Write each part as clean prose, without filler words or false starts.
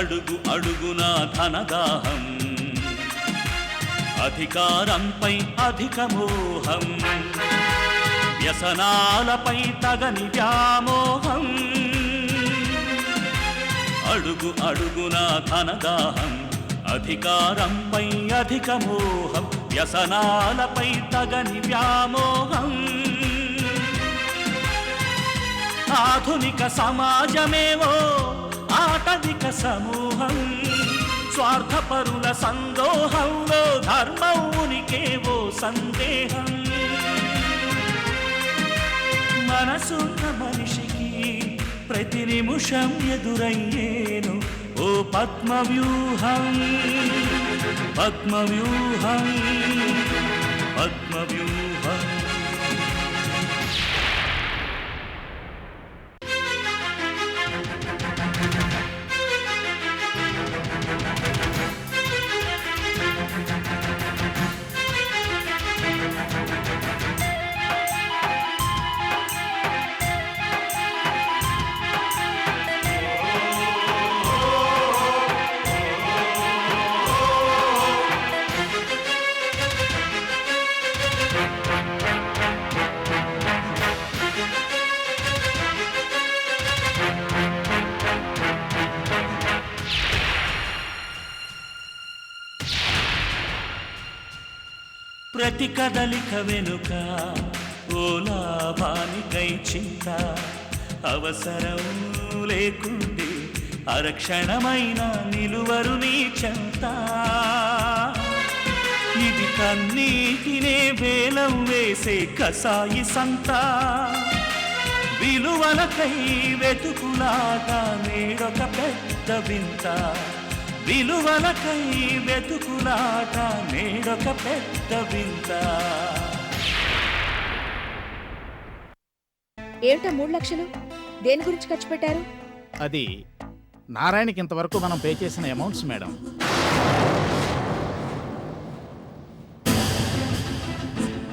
అడుగు అడుగునా ధనదాహం, అధికారంపై అధిక మోహం, వ్యసనాలపై తగని వ్యామోహం. అడుగు అడుగునా ధనదాహం, అధికారంపై అధిక మోహం, వ్యసనాలపై తగని వ్యామోహం. ఆధునిక సమాజమేవో ఆటవిక సమూహం, స్వార్థపరుల సందోహంలో ధర్మం ఉనికేవో సందేహం. మనసున్న మనిషికి ప్రతి నిమిషం ఎదురయ్యేను ఓ పద్మవ్యూహం, పద్మవ్యూహం, పద్మవ్యూహం. ప్రతి కదలిక వెనుక ఓ లాభానికై చింత, అవసరం లేకుంటే అరక్షణమైన నిలువరు నీ చెంత. ఇది కన్నీటినే వేలం వేసే కసాయి సంత, విలువలకై వెతుకులాట నేడొక పెద్ద వింత. విలువలకై వెతుకులాట నేడొక పెద్ద వింత. ఏమిటా 3 లక్షలు? దేని గురించి ఖర్చు పెట్టారు? అది నారాయణకి ఇంతవరకు మనం పే చేసిన అమౌంట్స్ మేడం.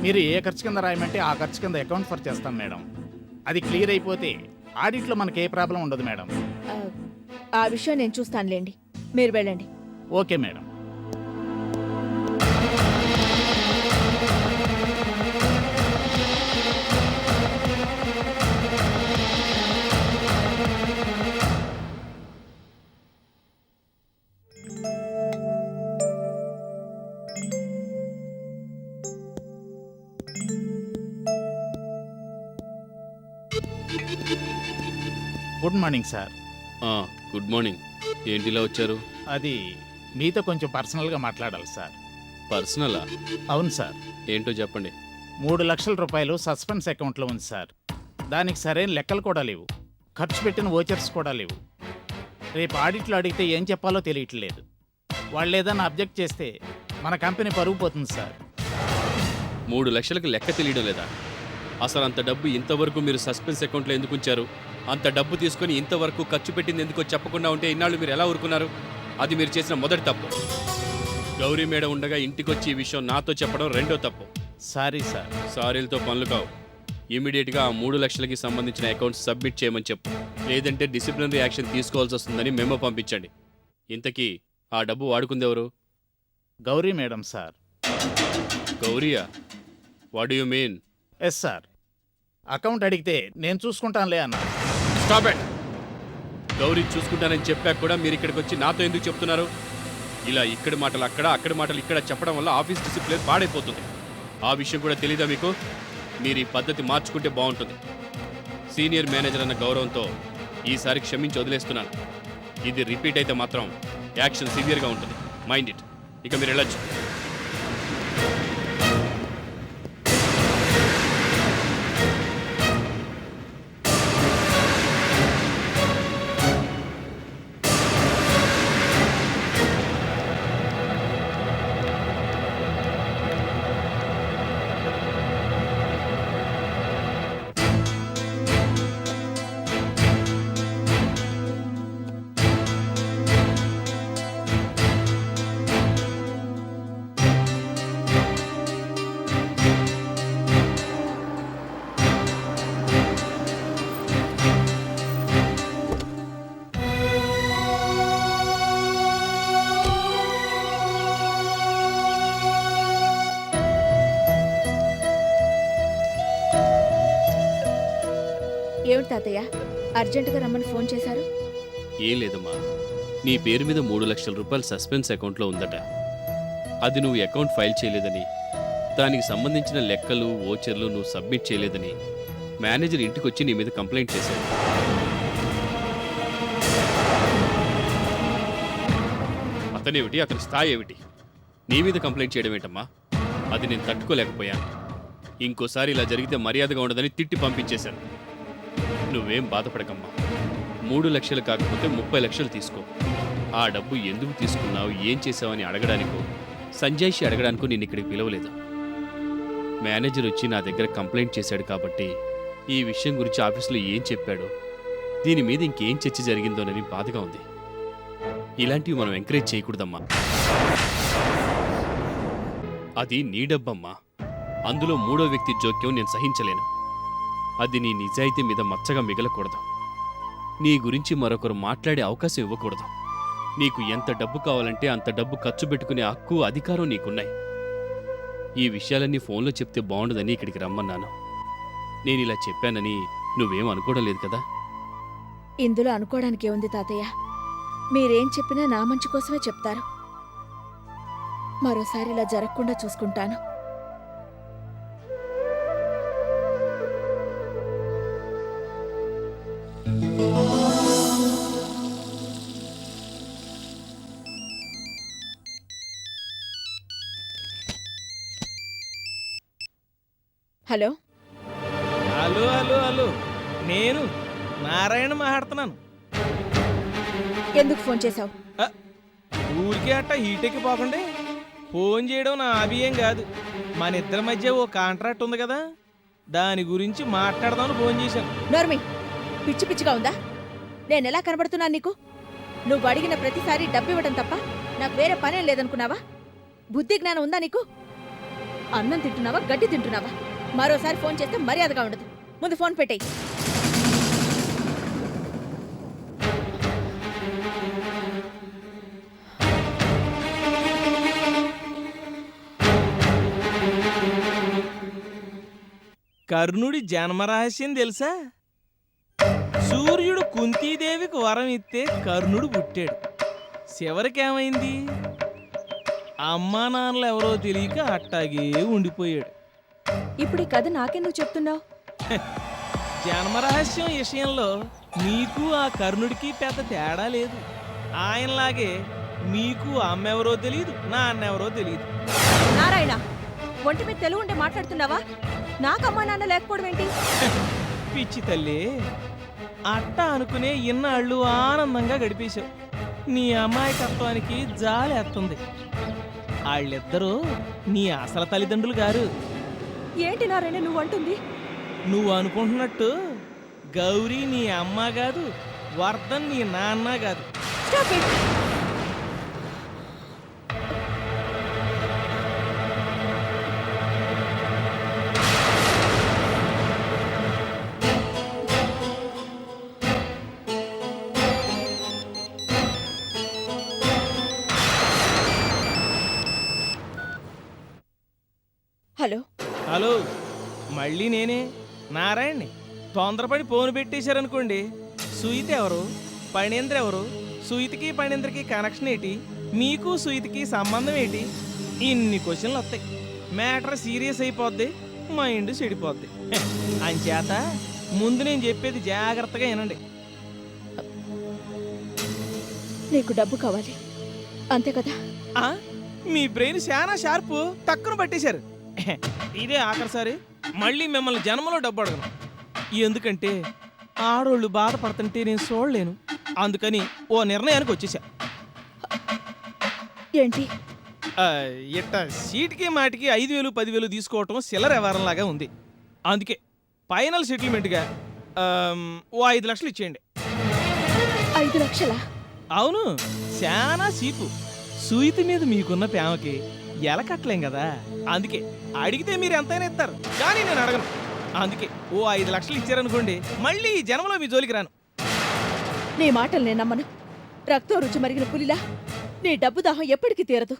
మీరు ఏ ఖర్చు కింద రాయమంటే ఆ ఖర్చు కింద అకౌంట్ ఫర్ చేస్తాం మేడం. అది క్లియర్ అయిపోతే ఆడిట్లో మనకి ఏ ప్రాబ్లం ఉండదు మేడం. ఆ విషయం నేను చూస్తానులేండి, మీరు వెళ్ళండి. Okay madam. Good morning sir. Good morning. ఏంటిలా వచ్చారు? అది మీతో కొంచెం పర్సనల్గా మాట్లాడాలి సార్. పర్సనలా? అవును సార్. ఏంటో చెప్పండి. 3 లక్షల రూపాయలు సస్పెన్స్ అకౌంట్లో ఉంది సార్. దానికి సరైన లెక్కలు కూడా లేవు, ఖర్చు పెట్టిన వోచర్స్ కూడా లేవు. రేపు ఆడిట్లో అడిగితే ఏం చెప్పాలో తెలియట్లేదు. వాళ్ళు ఏదైనా అబ్జెక్ట్ చేస్తే మన కంపెనీ పరుగు పోతుంది సార్. 3 లక్షలకు లెక్క తెలియడం లేదా? అసలు అంత డబ్బు ఇంతవరకు మీరు సస్పెన్స్ అకౌంట్లో ఎందుకు ఉంచారు? అంత డబ్బు తీసుకొని ఇంతవరకు ఖర్చు పెట్టింది ఎందుకో చెప్పకుండా ఉంటే ఇన్నాళ్ళు మీరు ఎలా ఊరుకున్నారు? అది మీరు చేసిన మొదటి తప్పు. గౌరీ మేడం ఉండగా ఇంటికొచ్చి ఈ విషయం నాతో చెప్పడం రెండో తప్పు. Sorry sir. సారీలతో పనులు కావు. ఇమీడియట్గా ఆ 3 లక్షలకి సంబంధించిన అకౌంట్స్ సబ్మిట్ చేయమని చెప్పు. లేదంటే డిసిప్లినరీ యాక్షన్ తీసుకోవాల్సి వస్తుందని మెమో పంపించండి. ఇంతకీ ఆ డబ్బు వాడుకుందెవరు? Gauri madam sir. గౌరీయా? What do you mean? Yes sir. Account అడిగితే నేను చూసుకుంటానులే అన్నా. Stop it. గౌరీ చూసుకుంటానని చెప్పాక కూడా మీరు ఇక్కడికి వచ్చి నాతో ఎందుకు చెప్తున్నారు? ఇలా ఇక్కడి మాటలు అక్కడ, అక్కడి మాటలు ఇక్కడ చెప్పడం వల్ల ఆఫీస్ డిసిప్లిన్ పాడైపోతుంది. ఆ విషయం కూడా తెలీదా మీకు? మీరు ఈ పద్ధతి మార్చుకుంటే బాగుంటుంది. సీనియర్ మేనేజర్ అన్న గౌరవంతో ఈసారి క్షమించి వదిలేస్తున్నాను. ఇది రిపీట్ అయితే మాత్రం యాక్షన్ సివియర్గా ఉంటుంది. Mind it. ఇక మీరు వెళ్ళొచ్చు. ఏమిటి తాతయ్య అర్జెంటుగా రమ్మని ఫోన్ చేశారు? ఏం లేదమ్మా, నీ పేరు మీద 3 లక్షల రూపాయలు సస్పెన్స్ అకౌంట్లో ఉందట. అది నువ్వు అకౌంట్ ఫైల్ చేయలేదని, దానికి సంబంధించిన లెక్కలు ఓచర్లు నువ్వు సబ్మిట్ చేయలేదని మేనేజర్ ఇంటికొచ్చి నీ మీద కంప్లైంట్ చేశాడు. అతనేమిటి, అతని స్థాయి ఏమిటి, నీ మీద కంప్లైంట్ చేయడం ఏంటమ్మా? అది నేను తట్టుకోలేకపోయాను. ఇంకోసారి ఇలా జరిగితే మర్యాదగా ఉండదని తిట్టి పంపించేశాను. నువ్వేం బాధపడకమ్మా. 3 లక్షలు కాకపోతే 30 లక్షలు తీసుకో. ఆ డబ్బు ఎందుకు తీసుకున్నావు, ఏం చేసావని అడగడానికో, సంజయ్షి అడగడానికో నేను ఇక్కడికి పిలవలేదు. మేనేజర్ వచ్చి నా దగ్గర కంప్లైంట్ చేశాడు కాబట్టి ఈ విషయం గురించి ఆఫీసులో ఏం చెప్పాడో, దీని మీద ఇంకేం చర్చ జరిగిందోనని బాధగా ఉంది. ఇలాంటివి మనం ఎంకరేజ్ చేయకూడదమ్మా. అది నీ డబ్బమ్మా. అందులో 3వ వ్యక్తి జోక్యం నేను సహించలేను. అది నీ నిజాయితీ మీద మచ్చగా మిగలకూడదు. నీ గురించి మరొకరు మాట్లాడే అవకాశం ఇవ్వకూడదు. నీకు ఎంత డబ్బు కావాలంటే అంత డబ్బు ఖర్చు పెట్టుకునే హక్కు, అధికారం నీకున్నాయి. ఈ విషయాలన్నీ ఫోన్లో చెప్తే బాగుండదని ఇక్కడికి రమ్మన్నాను. నేను ఇలా చెప్పానని నువ్వేం అనుకోవడం లేదు కదా? ఇందులో అనుకోవడానికి ఏముంది తాతయ్య? మీరేం చెప్పినా నా మంచి కోసమే చెప్తారు. మరోసారి ఇలా జరగకుండా చూసుకుంటాను. హలో హలో హలో హలో, నేను నారాయణ మాట్లాడుతున్నాను. ఎందుకు ఫోన్ చేశావు? ఊరికే అట్ట హీటెక్కి పోకండి. ఫోన్ చేయడం నా అభియం కాదు. మన ఇద్దరి మధ్య ఓ కాంట్రాక్ట్ ఉంది కదా, దాని గురించి మాట్లాడదామని ఫోన్ చేశాను. నోర్మి, పిచ్చి పిచ్చిగా ఉందా? నేనెలా కనబడుతున్నాను నీకు? నువ్వు అడిగిన ప్రతిసారి డబ్బు ఇవ్వడం తప్ప నాకు వేరే పనేం లేదనుకున్నావా? బుద్ధి జ్ఞానం ఉందా నీకు? అన్నం తింటున్నావా, గడ్డి తింటున్నావా? మరోసారి ఫోన్ చేస్తే మర్యాదగా ఉండదు. ముందు ఫోన్ పెట్టేయ్. కర్ణుడి జన్మరహస్యం తెలుసా? సూర్యుడు కుంతీదేవికి వరం ఇస్తే కర్ణుడు పుట్టాడు. చివరికేమైంది? అమ్మా నాన్నలు ఎవరో తెలియక అట్టాగే ఉండిపోయాడు. ఇప్పుడు ఈ కథ నాకెందుకు చెప్తున్నావు? జన్మరహస్యం విషయంలో నీకు ఆ కర్ణుడికి పెద్ద తేడా లేదు. ఆయనలాగే మీకు అమ్మెవరో తెలియదు, నాన్నెవరో తెలియదు. నారాయణ, ఒంటి మీద తెలుగు ఉంటే మాట్లాడుతున్నావా? నాకమ్మా నాన్న లేకపోవడం ఏంటి? పిచ్చి తల్లి, అట్ట అనుకునే ఇన్నాళ్ళు ఆనందంగా గడిపేశావు. నీ అమాయకత్వానికి జాలేస్తుంది. వాళ్ళిద్దరూ నీ అసలు తల్లిదండ్రులు గారు. ఏంటి నారాయణ నువ్వు అంటుంది? నువ్వు అనుకుంటున్నట్టు గౌరీ నీ అమ్మ కాదు, వర్ధన్ నీ నాన్న కాదు. Stop it! హలో హలో, మళ్ళీ నేనే నారాయణ్ని. తొందరపడి ఫోన్ పెట్టేశారనుకోండి. సుయిత ఎవరు, పణేంద్ర ఎవరు, సుయితకి పణేంద్రకి కనెక్షన్ ఏంటి, మీకు సుయితకి సంబంధం ఏంటి, ఇన్ని క్వశ్చన్లు వస్తాయి. మ్యాటర్ సీరియస్ అయిపోద్ది, మైండ్ చెడిపోద్ది. అంచేత ముందు నేను చెప్పేది జాగ్రత్తగా వినండి. నీకు డబ్బు కావాలి అంతే కదా? ఆ, మీ బ్రెయిన్ చాలా షార్పు, టక్కున పట్టేశారు. ఇదే ఆఖరిసారి మళ్ళీ మిమ్మల్ని జన్మలో డబ్బు అడగను. ఎందుకంటే ఆడోళ్ళు బాధపడుతుంటే నేను చూడలేను. అందుకని ఓ నిర్ణయానికి వచ్చేసా. ఏంటి? ఇట్ట సీటుకి మాటికి 5,000 10,000 తీసుకోవటం చిల్లర వ్యవహారంలాగా ఉంది. అందుకే ఫైనల్ సెటిల్మెంట్గా ఓ 5 లక్షలు ఇచ్చేయండి. 5 లక్షలా? అవును, చాలా సీపు. సుయిత మీద మీకున్న ప్రేమకి ఎలకట్లేం కదా. అందుకే అడిగితే మీరు ఎంతైనా ఇస్తారు, కానీ నేను అడగను. అందుకే ఓ 5 లక్షలు ఇచ్చారనుకోండి, మళ్ళీ ఈ జన్మలో మీ జోలికి రాను. నీ మాటలు నేను నమ్మను. రక్తం రుచి మరిగిన పులిలా నీ డబ్బు దాహం ఎప్పటికీ తీరదు.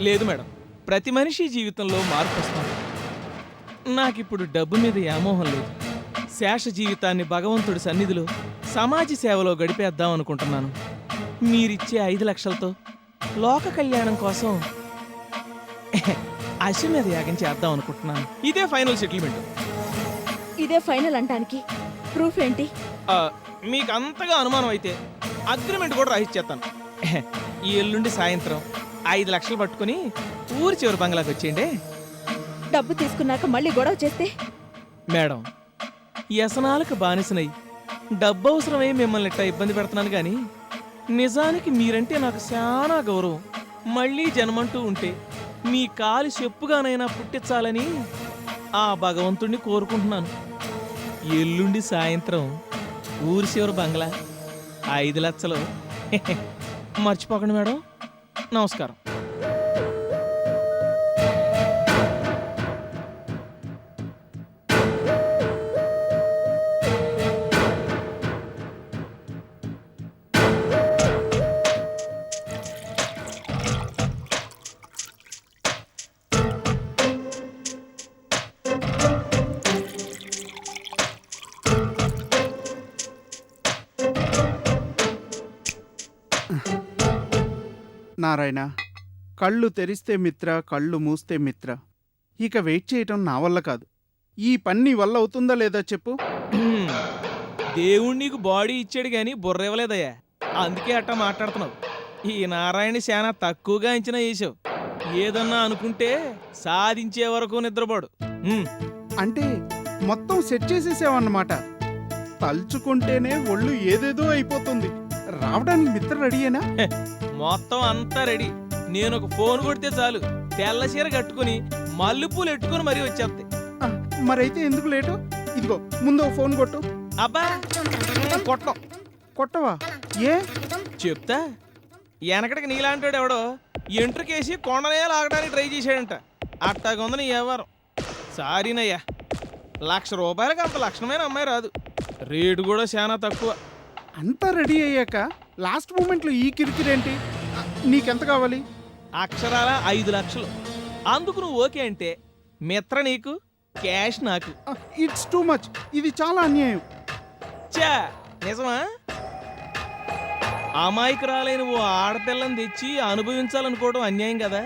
లేదు మేడం, ప్రతి మనిషి జీవితంలో మార్పు వస్తుంది. నాకిప్పుడు డబ్బు మీద వ్యామోహం లేదు. శేష జీవితాన్ని భగవంతుడి సన్నిధిలో సమాజ సేవలో గడిపేద్దాం అనుకుంటున్నాను. మీరిచ్చే 5 లక్షలతో లోక కళ్యాణం కోసం అశ్వమేధ యాగం చేద్దాం అనుకుంటున్నాను. ఇదే ఫైనల్ సెటిల్మెంట్. ఇదే ఫైనల్ అంటానికి ప్రూఫ్ ఏంటి? మీకు అంతగా అనుమానం అయితే అగ్రిమెంట్ కూడా రాసిచ్చేస్తాను. ఈ ఎల్లుండి సాయంత్రం 5 లక్షలు పట్టుకుని ఊరి చివరి బంగ్లాకి వచ్చేయండి. డబ్బు తీసుకున్నాక మళ్ళీ గొడవ చేస్తే? మేడం, వ్యసనాలకు బానిసనై డబ్బు అవసరమై మిమ్మల్ని ఇట్లా ఇబ్బంది పెడుతున్నాను కానీ నిజానికి మీరంటే నాకు చాలా గౌరవం. మళ్ళీ జన్మంటూ ఉంటే మీ కాలి చెప్పుగానైనా పుట్టించాలని ఆ భగవంతుణ్ణి కోరుకుంటున్నాను. ఎల్లుండి సాయంత్రం ఊరి చివరి బంగ్లా 5 లక్షలు మర్చిపోకండి మేడం. నమస్కారం. నారాయణ, కళ్ళు తెరిస్తే మిత్ర, కళ్ళు మూస్తే మిత్ర. ఇక వెయిట్ చేయటం నా వల్ల కాదు. ఈ పని నీ వల్ల అవుతుందా లేదా చెప్పు. దేవుడు నీకు బాడీ ఇచ్చాడు గాని బుర్ర ఇవ్వలేదయ్యా, అందుకే అట్టా మాట్లాడుతున్నావు. ఈ నారాయణ శానా తక్కువగా అంచనా వేసావు. ఏదన్నా అనుకుంటే సాధించే వరకు నిద్రపోడు. అంటే మొత్తం సెట్ చేసేసావన్నమాట. తలుచుకుంటేనే ఒళ్ళు ఏదేదో అయిపోతుంది. రావడానికి మిత్ర రెడీయేనా? మొత్తం అంతా రెడీ. నేను ఒక ఫోన్ కొడితే చాలు, తెల్ల చీర కట్టుకుని మల్లెపూలు ఎట్టుకుని మరీ వచ్చేస్తాయి. మరైతే ఎందుకు లేటు? ఇదిగో ముందు ఓ ఫోన్ కొట్టు. అబ్బా కొట్టం. కొట్టవా? ఏ? చెప్తా. వెనకటికి నీలాంటాడు ఎవడో ఎంట్రుకేసి కొండనే లాగడానికి ట్రై చేశాడంట. అట్టాగుంది నీ వ్యవహారం. సారీనయ్యా, ₹1,00,000 అంత లక్షణమైన అమ్మాయి రాదు. రేటు కూడా చాలా తక్కువ. అంతా రెడీ అయ్యాక లాస్ట్ మూమెంట్లో ఈ కిరికిరేంటి? నీకెంత కావాలి? అక్షరాల 5 లక్షలు. అందుకు నువ్వు ఓకే అంటే మిత్ర నీకు, క్యాష్ నాకు. It's too much. ఇది చాలా అన్యాయం. చా నిజమా? అమాయకురాలైన ఓ ఆడపిల్లని తెచ్చి అనుభవించాలనుకోవడం అన్యాయం కదా.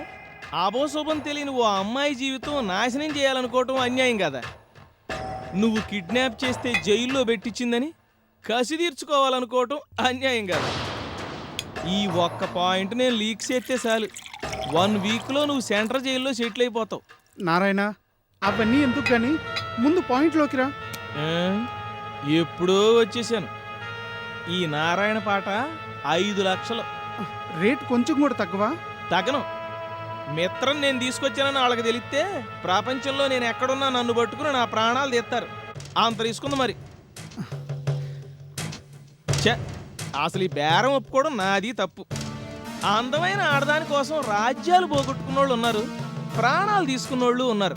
అబోశోభం తెలియని ఓ అమ్మాయి జీవితం నాశనం చేయాలనుకోవటం అన్యాయం కదా. నువ్వు కిడ్నాప్ చేస్తే జైల్లో పెట్టించిందని కసి తీర్చుకోవాలనుకోవటం అన్యాయం కదా. ఈ ఒక్క పాయింట్ నేను లీక్ చేస్తే చాలు, 1 వీక్లో నువ్వు సెంట్రల్ జైల్లో సెటిల్ అయిపోతావు. నారాయణ, అవన్నీ ఎందుకు కానీ ముందు పాయింట్లోకి రా. ఎప్పుడో వచ్చేసాను. ఈ నారాయణ పాట 5 లక్షలు. రేట్ కొంచెం కూడా తగ్గవా? తగను. మిత్రం నేను తీసుకొచ్చానని వాళ్ళకి తెలిస్తే ప్రపంచంలో నేను ఎక్కడున్నా నన్ను పట్టుకుని నా ప్రాణాలు తీస్తారు. అంత తీసుకుంది మరి. అసలు ఈ బేరం ఒప్పుకోవడం నాది తప్పు. అందమైన ఆడదాని కోసం రాజ్యాలు పోగొట్టుకున్నోళ్ళు ఉన్నారు, ప్రాణాలు తీసుకున్నోళ్ళు ఉన్నారు.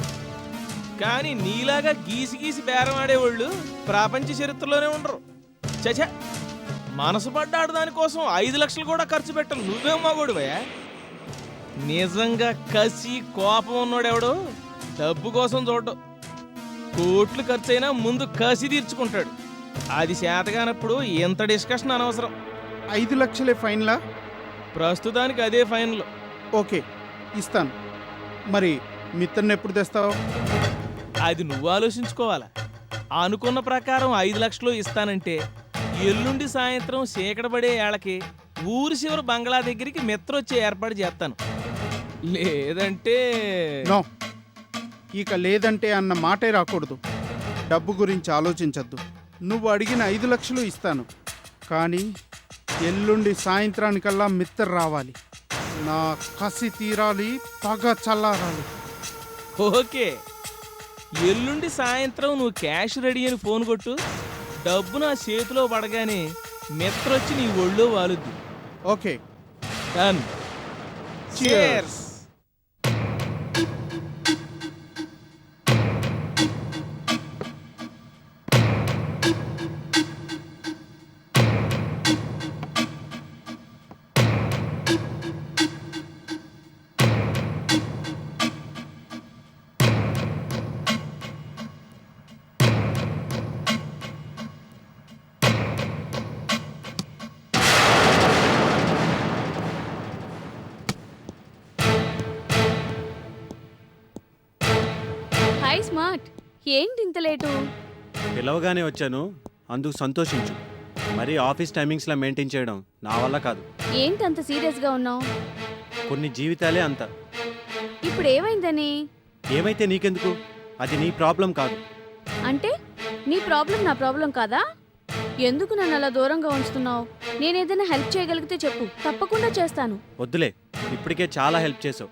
కానీ నీలాగా గీసి గీసి బేరం ఆడేవాళ్ళు ప్రపంచ చరిత్రలోనే ఉండరు. చచ, మనసు పడ్డ ఆడదాని కోసం 5 లక్షలు కూడా ఖర్చు పెట్టను. నువ్వేం మగోడివయ్యా? నిజంగా కసి కోపం ఉన్నాడెవడో డబ్బు కోసం చూడడం. కోట్లు ఖర్చైనా ముందు కసి తీర్చుకుంటాడు. అది చేతగానప్పుడు ఎంత డిస్కషన్ అనవసరం. 5 లక్షలే ఫైన్లా? ప్రస్తుతానికి అదే ఫైనల్. ఓకే, ఇస్తాను. మరి మిత్రని ఎప్పుడు తెస్తావు? అది నువ్వు ఆలోచించుకోవాలా. అనుకున్న ప్రకారం 5 లక్షలు ఇస్తానంటే ఎల్లుండి సాయంత్రం చీకటపడే ఏళ్ళకి ఊరి చివరి బంగ్లా దగ్గరికి మిత్ర వచ్చే ఏర్పాటు చేస్తాను. లేదంటే నో, ఇక లేదంటే అన్న మాటే రాకూడదు. డబ్బు గురించి ఆలోచించద్దు. నువ్వు అడిగిన 5 లక్షలు ఇస్తాను, కానీ ఎల్లుండి సాయంత్రానికల్లా మిత్ర రావాలి. నా కసి తీరాలి, పగ చల్లారాలి. ఓకే, ఎల్లుండి సాయంత్రం నువ్వు క్యాష్ రెడీ అని ఫోన్ కొట్టు. డబ్బు నా చేతిలో పడగానే మిత్ర వచ్చి నీ ఒళ్ళో వాలుద్ది. Okay, done. Cheers. Hi smart. ఏంటి ఇంత లేటు? పిలవగానే వచ్చాను, అందుకు సంతోషించు. మరి ఆఫీస్ టైమింగ్స్లా మెయింటైన్ చేయడం నా వల్ల కాదు. ఏంటి అంత సీరియస్గా ఉన్నావు? కొన్ని జీవితాలే అంత. ఇప్పుడు ఏమైందని? ఏమైతే నీకెందుకు? అది నీ ప్రాబ్లం కాదు. అంటే నీ ప్రాబ్లం నా ప్రాబ్లం కాదా? ఎందుకు నన్ను అలా దూరంగా ఉంచుతున్నావు? నేనేదైనా హెల్ప్ చేయగలిగితే చెప్పు, తప్పకుండా చేస్తాను. వద్దులే, ఇప్పటికే చాలా హెల్ప్ చేసావు.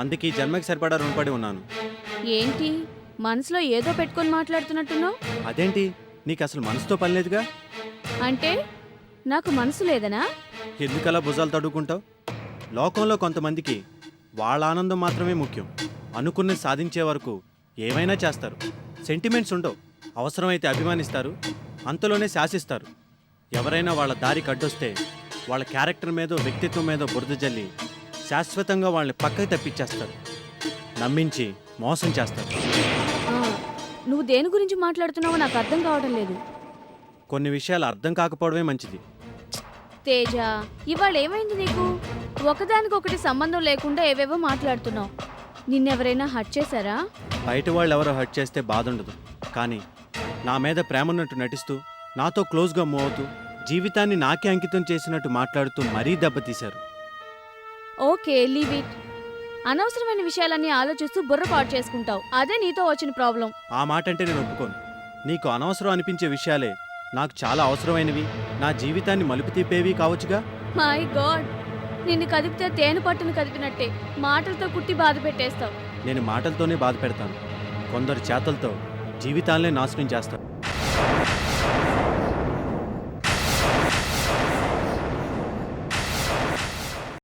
అందుకే ఈ జన్మకి సరిపడా రుణపడి ఉన్నాను. ఏంటి మనసులో ఏదో పెట్టుకొని మాట్లాడుతున్నట్టున్నావు? అదేంటి, నీకు అసలు మనసుతో పని లేదుగా? అంటే నాకు మనసు లేదనా? ఎందుకలా భుజాలు తడుకుంటావు? లోకంలో కొంతమందికి వాళ్ళ ఆనందం మాత్రమే ముఖ్యం. అనుకున్నది సాధించే వరకు ఏమైనా చేస్తారు. సెంటిమెంట్స్ ఉండవు. అవసరమైతే అభిమానిస్తారు, అంతలోనే శాసిస్తారు. ఎవరైనా వాళ్ళ దారి కడ్డొస్తే వాళ్ళ క్యారెక్టర్ మీదో వ్యక్తిత్వం మీదో బురద జల్లి శాశ్వతంగా వాళ్ళని పక్కకి తప్పించేస్తారు. నమ్మించి మోసం చేస్తారు. ఆ, నువ్వు దేని గురించి మాట్లాడుతున్నావో నాకు అర్థం కావడం లేదు. కొన్ని విషయాలు అర్థం కాకపోవడమే మంచిది. తేజ, ఇవాళ ఏమైంది నీకు? ఒకదానికొకటి సంబంధం లేకుండా ఏవేవో మాట్లాడుతున్నావు. నిన్నెవరైనా హర్ట్ చేశారా? బయట వాళ్ళు ఎవరో హర్ట్ చేస్తే బాధ ఉండదు, కానీ నా మీద ప్రేమన్నట్టు నటిస్తూ నాతో క్లోజ్గా మూవ్ అవుతూ జీవితాన్ని నాకే అంకితం చేసినట్టు మాట్లాడుతూ మరీ దెబ్బతీశారు. Okay, leave it. అనవసరమైన విషయాలన్నీ ఆలోచిస్తూ బుర్ర పాటు చేసుకుంటావు. అదే నీతో వచ్చిన ప్రాబ్లం. ఆ మాట అంటే నేను ఒప్పుకోను. నీకు అనవసరం అనిపించే విషయాలే నాకు చాలా అవసరమైనవి, నా జీవితాన్ని మలుపు తిప్పేవి కావచ్చుగా. మై గాడ్, నిన్ను కదిపితే తేనె పట్టును కదిపినట్టే మాటలతో కుట్టి బాధ పెట్టేస్తావు. నేను మాటలతోనే బాధ పెడతాను, కొందరు చేతలతో జీవితాలనే నాశనం చేస్తాను.